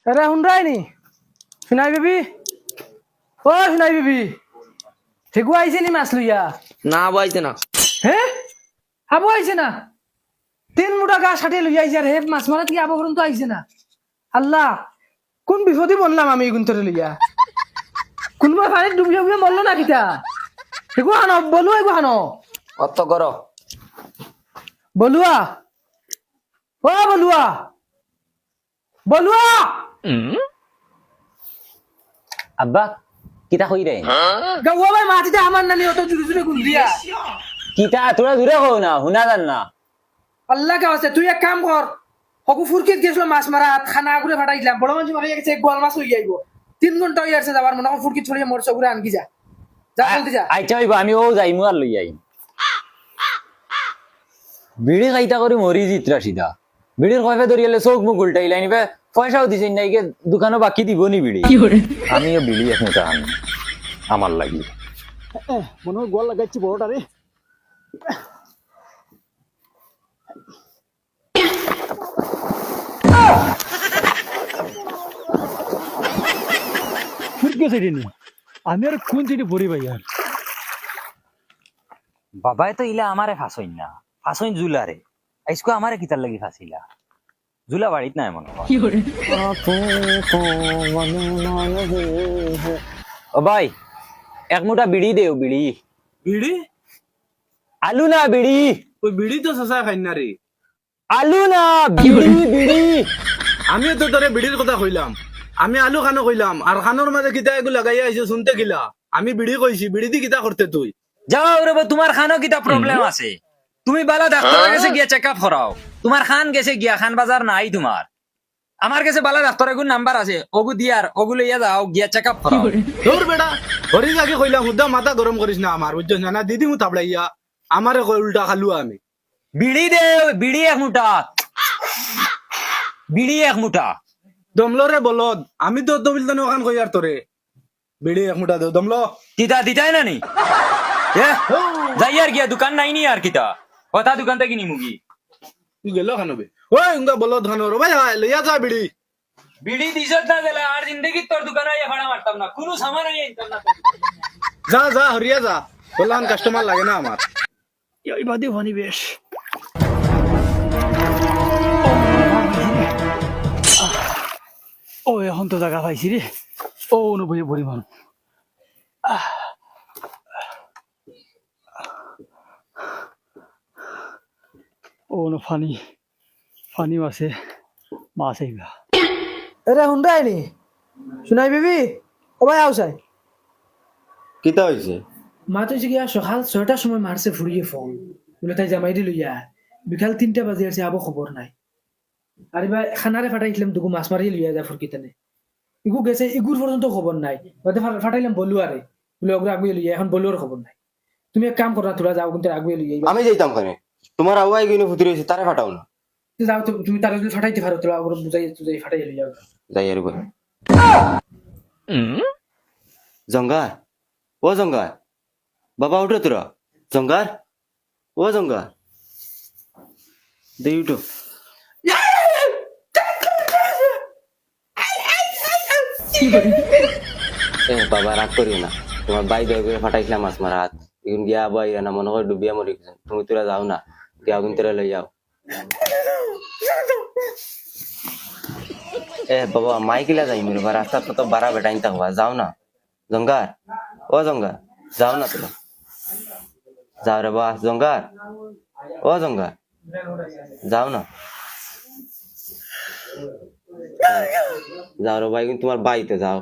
আরে শুনরাই নি শুনাই বেবি ও শুনাই বেবি ঠিকু আইছে নি মাছ লইয়া না বইছে না হে আবু আইছে না 3 মুঠা গা সাথে লইয়া আইছে আর হে মাছ মারা কি আবু পর্যন্ত আইছে না আল্লাহ কোন বিপদে বললাম আমি গুন্তরে লইয়া কোনবা পানি ডুবিয়া ডুবিয়া মরলো না কিটা ঠিকু হানো বলু এগু হানো অত করো বলুয়া ও বলুয়া বলুয়া আব্বা কিতা কই রে গাওয়া ভাই মাটিতে আমার নানি অত জুড়ে জুড়ে গুন্দিয়া কিতা তোরা দূরে হও না হুনা জান না আল্লাহ কে আছে তুই এক কাম কর হকু ফুরকিত গেছিল মাছ মারা খানা করে ফাটাইলাম বড় মানুষ মারা গেছে গোল মাছ হই যাইবো 3 ঘন্টা হই আসছে যাবার মনে ফুরকিত ছড়িয়ে মরছ করে আনকি যা যা বলতে যা আইতা হইব আমি ও যাইমু আর লই আইম বিড়ি খাইতা করে মরি জিতরা সিধা বিড়ির কয়ফে ধরিয়ালে চোখ মুখ উল্টাই লাইনিবে পয়সাও দিছেন নাই কে দোকানও বাকি দিব নি বিড়ি আমিও বিড়ি এক মুঠা আনি আমার লাগি মনে হয় গোল লাগাইছি বড়টা রে ফুরকে সাইডে নি আমি আর কোন সাইডে পড়ি ভাই আর বাবাই তো ইলা আমারে ফাঁসইন না ফাঁসইন জুলারে আইসকো আমারে কিতার লাগি ফাঁসিলা জুলা বাড়িত নাই মনে ও ভাই এক মুঠা বিড়ি দেও বিড়ি বিড়ি আলু না বিড়ি ওই বিড়ি তো সসা খাই না রে আলু না বিড়ি বিড়ি আমিও তো তোরে বিড়ির কথা কইলাম আমি আলু খানো কইলাম আর খানোর মাঝে কিতা এগু লাগাইয়া আইছো শুনতে গিলা আমি বিড়ি কইছি বিড়ি দি কিতা করতে তুই যাও রে তোমার খানো কিতা প্রবলেম আছে তুমি বালা ডাক্তারের কাছে গিয়া চেক আপ করাও তোমার খান গেছে গিয়া খান বাজার নাই তোমার আমার কাছে বালা ডাক্তারের গুন নাম্বার আছে ওগু দিয়ার ওগু লইয়া যাও গিয়া চেক আপ করাও তোর বেটা হরি আগে কইলাম হুদা মাথা গরম করিস না আমার বুঝছ না দিদি মু থাবড়াইয়া আমারে উল্টা খালু আমি বিড়ি দে বিড়ি এক মুঠা বিড়ি এক মুঠা দমলো রে বলদ আমি তো তো বিলদানো ওখান কই আর তোরে বিড়ি এক মুঠা দে দমলো কিতা দিতাই না নি এ যাই আর গিয়া দোকান নাই নি আর কিতা কথা দোকান থেকে নিমুগি তুই গেল খানবে ওই উঙ্গা বলদ খানো রে ভাই লইয়া যা বিড়ি বিড়ি দিছত না দিলে আর জিন্দগি তোর দোকানে আইয়া ভাড়া মারতাম না কোনো সামান আইয়া আনতাম না যা যা হরিয়া যা বললাম কাস্টমার লাগে না আমার এই বাদে ভানি বেশ ও এখন তো জায়গা পাইছি রে ও অনুভূতি পরিমাণ ও নো ফানি ফানি আছে মাছ আইবা আরে হুন্ডাই নি শুনাই বেবি ও ভাই আউসাই কিতা হইছে মা তো গিয়া সকাল 6টার সময় মারছে ফুরিয়ে ফোন বলে তাই জামাই দি লইয়া বিকাল 3টা বাজে আসছে আবো খবর নাই আরে ভাই খানারে ফাটাইছিলাম দুগু মাছ মারিয়ে লইয়া যা ফুরকিতানে ইগু গেছে ইগুর পর্যন্ত খবর নাই বাদে ফাটাইলাম বলু আরে বলে ওগুলো আগুয়ে লইয়া এখন বলুর খবর নাই তুমি এক কাম করো না তোরা যাও কিন্তু আগুয়ে লইয়া আমি যাইতাম কেন তোমার আগুয়াই গিয়ে ফুতুরি হয়েছে তারে ফাটাও না যাও তুমি তারা যদি ফাটাইতে পারো তোরা ওগুলো বুঝাই তুই ফাটাই লইয়া যাই আর জঙ্গার ও জঙ্গার বাবা উঠো তোরা জঙ্গার ও জঙ্গার দেই উঠো বাবা রাগ করিও না তোমার বাই দয়ে ফাটাইছিলাম মাছ মারা হাত এখন গিয়া আবার না মনে করে ডুবিয়া মরি তুমি তোরা যাও না গিয়া আগুন তোরা লই যাও বাবা মাইকিলা যাই মেরে রাস্তা তো বাড়া বেটাইন থাকবা যাও না জঙ্গার ও জঙ্গার যাও না তোরা যাও রে বা জঙ্গার ও জঙ্গার যাও না যাও রে ভাই তোমার বাড়িতে যাও